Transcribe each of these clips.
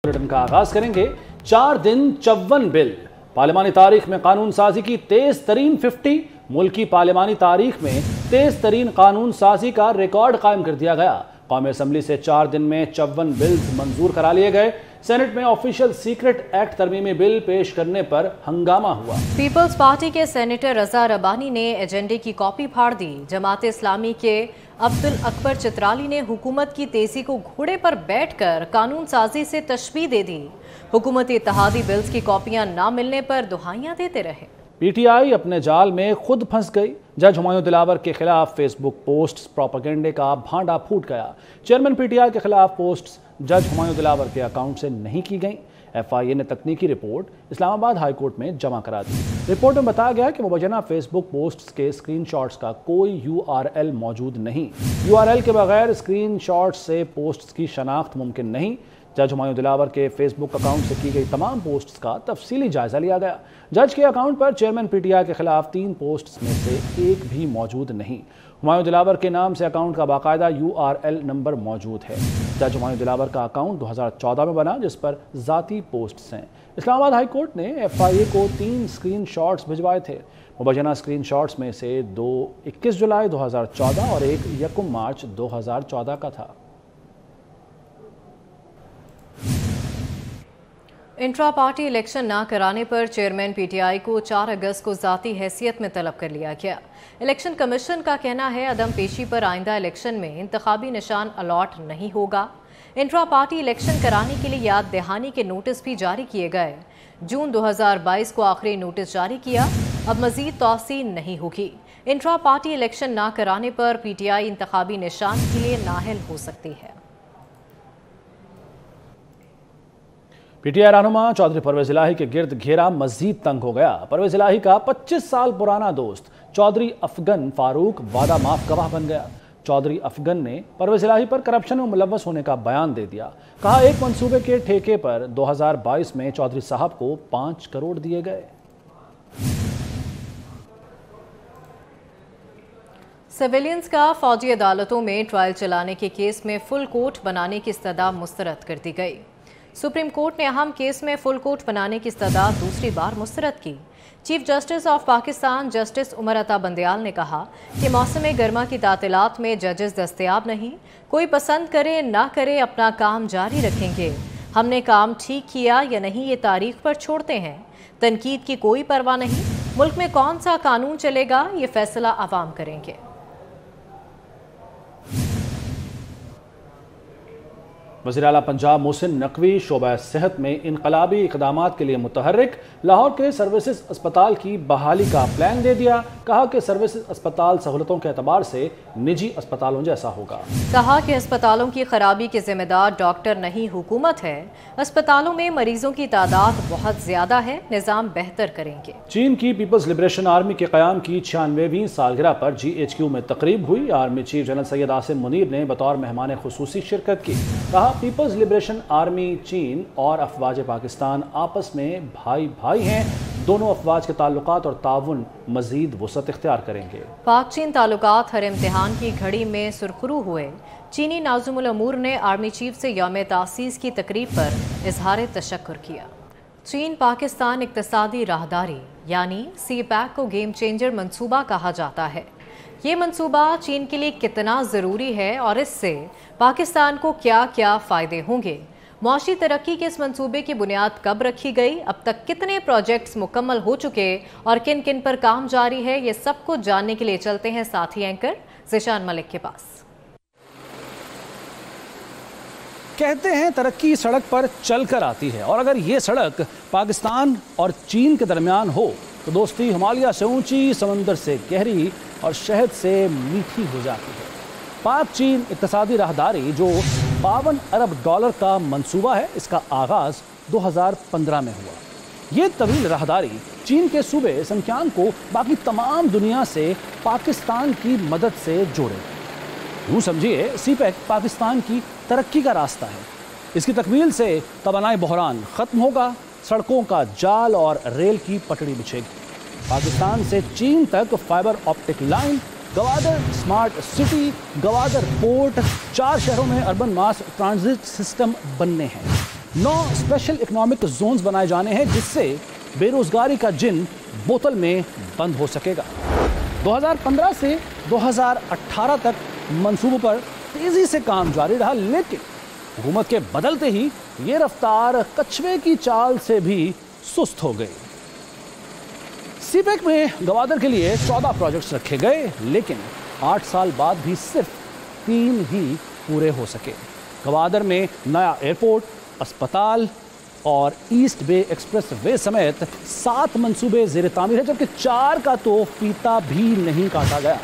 Bulletin का आगाज करेंगे। 4 दिन 54 बिल। पार्लिमानी तारीख में कानून साजी की तेज तरीन 50। मुल्की पार्लिमानी तारीख में तेज तरीन कानून साजी का रिकॉर्ड कायम कर दिया गया। कौमी असम्बली से 4 दिन में 54 बिल्स मंजूर करा लिए गए। सेनेट में ऑफिशियल सीक्रेट एक्ट तरमीमी बिल पेश करने पर हंगामा हुआ। पीपल्स पार्टी के सेनेटर रजा रबानी ने एजेंडे की कॉपी फाड़ दी। जमात इस्लामी के अब्दुल अकबर चित्राली ने हुकूमत की तेजी को घोड़े पर बैठकर कानून साजी से तशबीह दे दी। हुकूमती इत्तेहादी बिल्स की कॉपियां ना मिलने पर दुहाइयां देते रहे। पीटीआई अपने जाल में खुद फंस गई। जज हुमायूं दिलावर के खिलाफ फेसबुक पोस्ट्स प्रोपेगेंडे का भांडा फूट गया। चेयरमैन पीटीआई के खिलाफ पोस्ट्स जज हुमायूं दिलावर के अकाउंट से नहीं की गई। एफआईए ने तकनीकी रिपोर्ट इस्लामाबाद हाई कोर्ट में जमा करा दी। रिपोर्ट में बताया गया कि मुबैना फेसबुक पोस्ट्स के स्क्रीनशॉट्स का कोई यूआरएल मौजूद नहीं। यूआरएल के बगैर स्क्रीनशॉट्स से पोस्ट्स की शनाख्त मुमकिन नहीं। जज हुमायूं दिलावर के फेसबुक अकाउंट से की गई तमाम पोस्ट्स का तफसीली जायजा लिया गया। जज के अकाउंट पर चेयरमैन पीटीआई के खिलाफ 3 पोस्ट्स में से एक भी मौजूद नहीं। हुमायूं दिलावर के नाम से अकाउंट का बाकायदा यूआरएल नंबर मौजूद है। जज हुमायूं दिलावर का अकाउंट 2014 में बना, जिस पर ज़ाती पोस्ट्स हैं। इस्लामाबाद हाई कोर्ट ने एफआईए को 3 स्क्रीनशॉट्स भिजवाए थे। मुबैना स्क्रीनशॉट्स में से 2 21 जुलाई 2014 और 1 1 मार्च 2014 का था। इंट्रा पार्टी इलेक्शन ना कराने पर चेयरमैन पीटीआई को 4 अगस्त को ज़ाती हैसियत में तलब कर लिया गया। इलेक्शन कमीशन का कहना है अदम पेशी पर आइंदा इलेक्शन में इंतखाबी निशान अलॉट नहीं होगा। इंट्रा पार्टी इलेक्शन कराने के लिए याद दहानी के नोटिस भी जारी किए गए। जून 2022 को आखिरी नोटिस जारी किया। अब मजीद तौसी नहीं होगी। इंट्रा पार्टी इलेक्शन ना कराने पर पीटीआई इंतखाबी निशान के लिए नाअहल हो सकती है। पीटीआई रहनुमा चौधरी परवेज इलाही के गिर्द घेरा मजीद तंग हो गया। परवेज इलाही का 25 साल पुराना दोस्त चौधरी अफगन फारूक वादा माफ गवाह बन गया। चौधरी अफगन ने परवेज इलाही पर करप्शन में मुलव्वस होने का बयान दे दिया। कहा एक मंसूबे के ठेके पर 2022 में चौधरी साहब को 5 करोड़ दिए गए। सिविलियंस का फौजी अदालतों में ट्रायल चलाने के केस में फुल कोर्ट बनाने की इस्तदा मुस्तरद कर दी गई। सुप्रीम कोर्ट ने अहम केस में फुल कोर्ट बनाने की इस्तदा दूसरी बार मुस्तरद की। Chief justice of Pakistan justice Umar Ata Bandial ने कहा कि मौसम गर्मा की तातीलात में जजेस दस्तयाब नहीं। कोई पसंद करे ना करे अपना काम जारी रखेंगे। हमने काम ठीक किया या नहीं ये तारीख पर छोड़ते हैं। तनकीद की कोई परवाह नहीं। मुल्क में कौन सा कानून चलेगा ये फैसला अवाम करेंगे। वज़ीर आला पंजाब मोहसिन नकवी शोबा सेहत में इनकलाबी इक़दामात के लिए मुतहर्रिक। लाहौर के सर्विसेज अस्पताल की बहाली का प्लान दे दिया। कहा कि सर्विसेज अस्पताल सहूलतों के एतबार से निजी अस्पतालों जैसा होगा। कहा कि अस्पतालों की खराबी के जिम्मेदार डॉक्टर नहीं हुकूमत है। अस्पतालों में मरीजों की तादाद बहुत ज्यादा है। निज़ाम बेहतर करेंगे। चीन की पीपल्स लिबरेशन आर्मी के क़याम की 96वीं सालगिरह पर GHQ में तकरीब हुई। Army chief general Syed Asim Munir ने बतौर मेहमान खुसूसी शिरकत की। कहा पीपल्स लिबरेशन आर्मी चीन और अफवाज पाकिस्तान आपस में भाई भाई हैं। दोनों अफवाज के ताल्लुकात और ताउन मजीद वसअत इख्तियार करेंगे। पाक चीन ताल्लुकात हर इम्तिहान की घड़ी में सुरखरू हुए। चीनी नाज़िमुल अमूर ने आर्मी चीफ से यौम तासीस की तकरीब पर इजहार तशक्कुर किया। चीन पाकिस्तान इक्तिसादी राहदारी यानी CPEC को गेम चेंजर मंसूबा कहा जाता है। ये मंसूबा चीन के लिए कितना ज़रूरी है और इससे पाकिस्तान को क्या क्या फ़ायदे होंगे। मुआशी तरक्की के इस मंसूबे की बुनियाद कब रखी गई, अब तक कितने प्रोजेक्ट्स मुकम्मल हो चुके और किन किन पर काम जारी है, ये सब कुछ जानने के लिए चलते हैं साथी एंकर ज़िशान मलिक के पास। कहते हैं तरक्की सड़क पर चलकर आती है, और अगर ये सड़क पाकिस्तान और चीन के दरमियान हो तो दोस्ती हिमालय से ऊंची, समंदर से गहरी और शहद से मीठी हो जाती है। पाक चीन इक्तिसादी राहदारी जो $52 अरब का मंसूबा है, इसका आगाज 2015 में हुआ। ये तवील राहदारी चीन के सूबे संख्यान को बाकी तमाम दुनिया से पाकिस्तान की मदद से जोड़ेगा। यूँ समझिए CPEC पाकिस्तान की तरक्की का रास्ता है। इसकी तकमील से तवानाई बहरान ख़त्म होगा, सड़कों का जाल और रेल की पटड़ी बिछेगी। पाकिस्तान से चीन तक fibre optic line, Gwadar smart city, Gwadar port, 4 शहरों में अर्बन मास ट्रांजिट सिस्टम बनने हैं। 9 स्पेशल इकोनॉमिक जोन्स बनाए जाने हैं, जिससे बेरोजगारी का जिन बोतल में बंद हो सकेगा। 2015 से 2018 तक मंसूबों पर तेजी से काम जारी रहा, लेकिन हुकूमत के बदलते ही ये रफ्तार कछुए की चाल से भी सुस्त हो गई। सीपेक में गवादर के लिए 14 प्रोजेक्ट्स रखे गए, लेकिन 8 साल बाद भी सिर्फ 3 ही पूरे हो सके। गवादर में नया एयरपोर्ट, अस्पताल और ईस्ट बे एक्सप्रेस वे समेत 7 मंसूबे ज़ेर तामीर है, जबकि 4 का तो फीता भी नहीं काटा गया।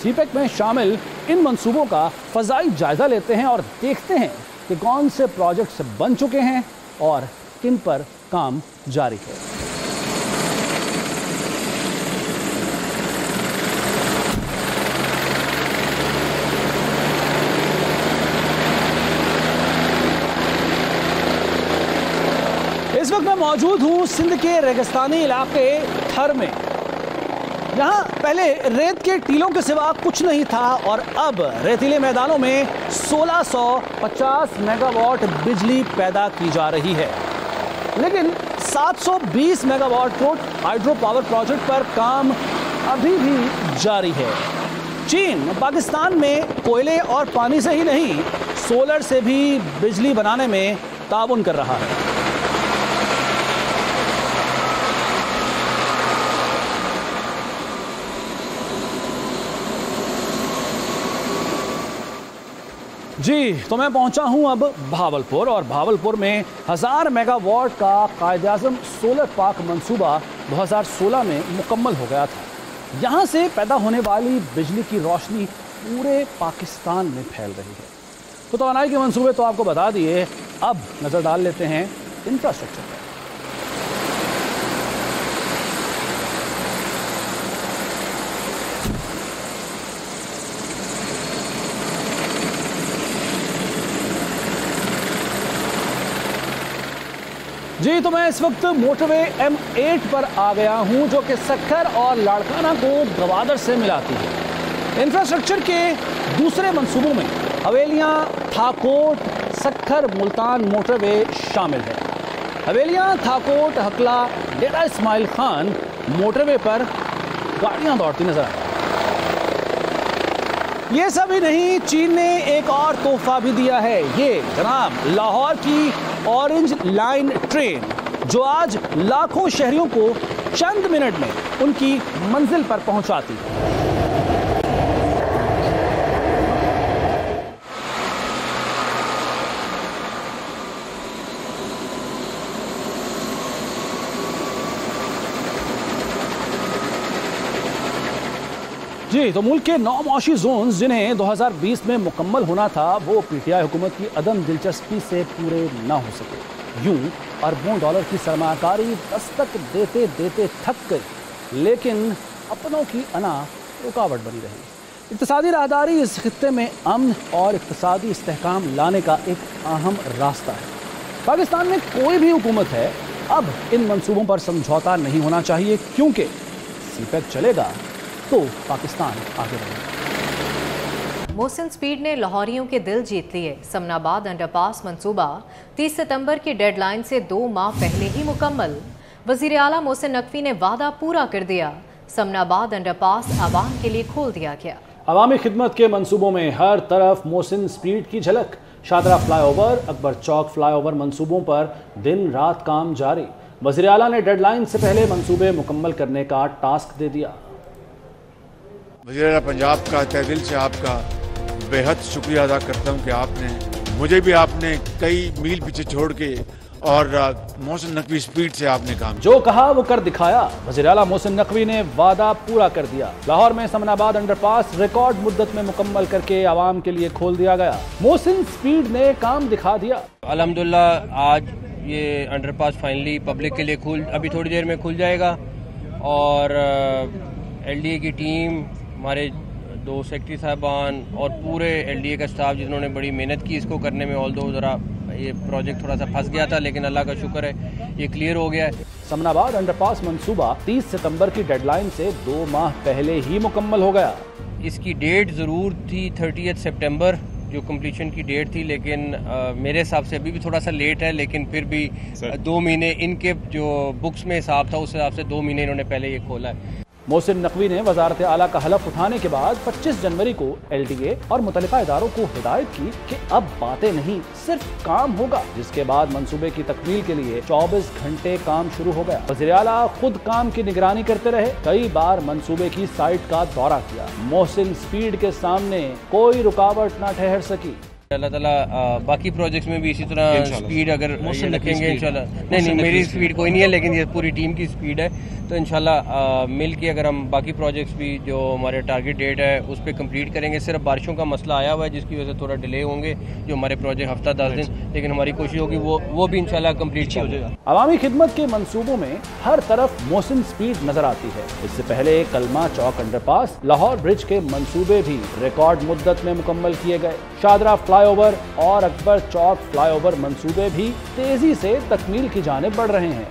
सीपेक में शामिल इन मंसूबों का फ़ज़ाई जायज़ा लेते हैं और देखते हैं कि कौन से प्रोजेक्ट्स बन चुके हैं और किन पर काम जारी है। इस वक्त मैं मौजूद हूँ सिंध के रेगिस्तानी इलाके थर में। यहाँ पहले रेत के टीलों के सिवा कुछ नहीं था और अब रेतीले मैदानों में 1650 मेगावाट बिजली पैदा की जा रही है, लेकिन 720 मेगावाट हाइड्रो पावर प्रोजेक्ट पर काम अभी भी जारी है। चीन पाकिस्तान में कोयले और पानी से ही नहीं, सोलर से भी बिजली बनाने में ताउन कर रहा है। जी, तो मैं पहुंचा हूं अब भावलपुर, और भावलपुर में 1000 मेगावाट का कायद-ए-आज़म सोलर पार्क मंसूबा 2016 में मुकम्मल हो गया था। यहां से पैदा होने वाली बिजली की रोशनी पूरे पाकिस्तान में फैल रही है। तो तवानाई के मंसूबे तो आपको बता दिए, अब नज़र डाल लेते हैं इंफ्रास्ट्रक्चर पर। जी, तो मैं इस वक्त मोटरवे M8 पर आ गया हूं, जो कि सक्खर और लाड़काना को गवादर से मिलाती है। इंफ्रास्ट्रक्चर के दूसरे मंसूबों में हवेलियां, थाकोट, सक्खर, मुल्तान मोटरवे शामिल है। हवेलियां, थाकोट, हकला, डेरा इस्माइल खान मोटरवे पर गाड़ियां दौड़ती नजर आई। ये सब ही नहीं, चीन ने एक और तोहफा भी दिया है। ये जनाब लाहौर की ऑरेंज लाइन ट्रेन, जो आज लाखों शहरियों को चंद मिनट में उनकी मंजिल पर पहुंचाती है। जी, तो मुल्क के 9 मौशी जोन जिन्हें 2020 में मुकम्मल होना था, वो पीटीआई हुकूमत की अदम दिलचस्पी से पूरे ना हो सके। यूं अरबों डॉलर की सरमाकारी दस्तक देते देते थक गई, लेकिन अपनों की अना रुकावट बनी रही। इक्तिसादी राहदारी इस खित्ते में अमन और इक्तिसादी इस्तेहकाम लाने का एक अहम रास्ता है। पाकिस्तान में कोई भी हुकूमत है, अब इन मंसूबों पर समझौता नहीं होना चाहिए, क्योंकि सीपेक चलेगा तो पाकिस्तान आगे बढ़ेगा। मोहसिन स्पीड ने लाहौरियों के दिल जीत लिए। समनाबाद अंडरपास मंसूबा 30 सितंबर की डेडलाइन से 2 माह पहले ही मुकम्मल। वजीर आला मोहसिन नकवी ने वादा पूरा कर दिया। समनाबाद अंडरपास आवाम के लिए खोल दिया गया। अवामी खिदमत के मंसूबों में हर तरफ मोहसिन स्पीड की झलक। शादरा फ्लाईओवर, अकबर चौक फ्लाईओवर मंसूबों पर दिन रात काम जारी। वजीर आला ने डेडलाइन से पहले मंसूबे मुकम्मल करने का टास्क दे दिया। वज़ीर आला पंजाब का तहे दिल से आपका बेहद शुक्रिया अदा करता हूँ कि आपने मुझे भी आपने कई मील पीछे छोड़ के और मोहसिन नकवी स्पीड से आपने काम जो कहा वो कर दिखाया। वज़ीर आला मोहसिन नकवी ने वादा पूरा कर दिया। लाहौर में समनाबाद अंडरपास रिकॉर्ड मुद्दत में मुकम्मल करके आवाम के लिए खोल दिया गया। मोहसिन स्पीड ने काम दिखा दिया। अल्हम्दुलिल्लाह आज ये अंडरपास फाइनली पब्लिक के लिए अभी थोड़ी देर में खुल जाएगा, और LDA की टीम, हमारे 2 सेक्रेटरी साहबान और पूरे LDA का स्टाफ जिन्होंने बड़ी मेहनत की इसको करने में। ऑल्दो ज़रा ये प्रोजेक्ट थोड़ा सा फंस गया था, लेकिन अल्लाह का शुक्र है ये क्लियर हो गया है। समनाबाद अंडरपास मंसूबा 30 सितंबर की डेडलाइन से 2 माह पहले ही मुकम्मल हो गया। इसकी डेट ज़रूर थी 30 सितंबर, جو کمپلیشن کی ڈیٹ تھی، لیکن میرے حساب سے ابھی بھی تھوڑا سا لیٹ ہے، لیکن پھر بھی 2 مہینے ان کے جو بکس میں حساب تھا اس حساب سے 2 مہینے انہوں نے پہلے یہ کھولا ہے۔ محسن نقوی نے وزارت اعلیٰ کا حلف اٹھانے کے بعد 25 جنوری کو LDA اور متعلقہ اداروں کو ہدایت کی کہ اب باتیں نہیں صرف کام ہوگا، جس کے بعد منصوبے کی تکمیل کے لیے 24 گھنٹے کام شروع ہو گیا۔ وزیر اعلیٰ خود کام کی نگرانی کرتے رہے، کئی بار منصوبے کی سائٹ کا دورہ کیا۔ محسن سپیڈ کے سامنے کوئی رکاوٹ نہ ٹھہر سکی۔ اللہ تعالیٰ باقی پروجیکٹس میں بھی اسی طرح سپیڈ اگر رکھیں گے انشاءاللہ، نہیں میری سپیڈ کوئی نہیں ہے، لیکن یہ پوری ٹیم کی سپیڈ ہے، تو انشاءاللہ مل کے اگر ہم باقی پروجیکٹس بھی جو ہمارے ٹارگٹ ڈیٹ ہے اس پہ کمپلیٹ کریں گے۔ صرف بارشوں کا مسئلہ آیا ہوا ہے جس کی وجہ سے تھوڑا ڈیلے ہوں گے جو ہمارے پروجیکٹ ہفتہ 10 دن، لیکن ہماری کوشش ہوگی وہ بھی انشاءاللہ کمپلیٹ ہو جائے گا۔ عوامی خدمت کے منصوبوں میں ہر طرف محسن سپیڈ نظر آتی ہے۔ اس سے پہلے کلمہ چوک انڈر پاس، لاہور برج کے منصوبے بھی ریکارڈ مدت میں مکمل کیے گئے۔ شادرہ فلائی اوور اور اکبر چوک فلائی اوور منصوبے بھی تیزی سے تکمیل کی جانب بڑھ رہے ہیں۔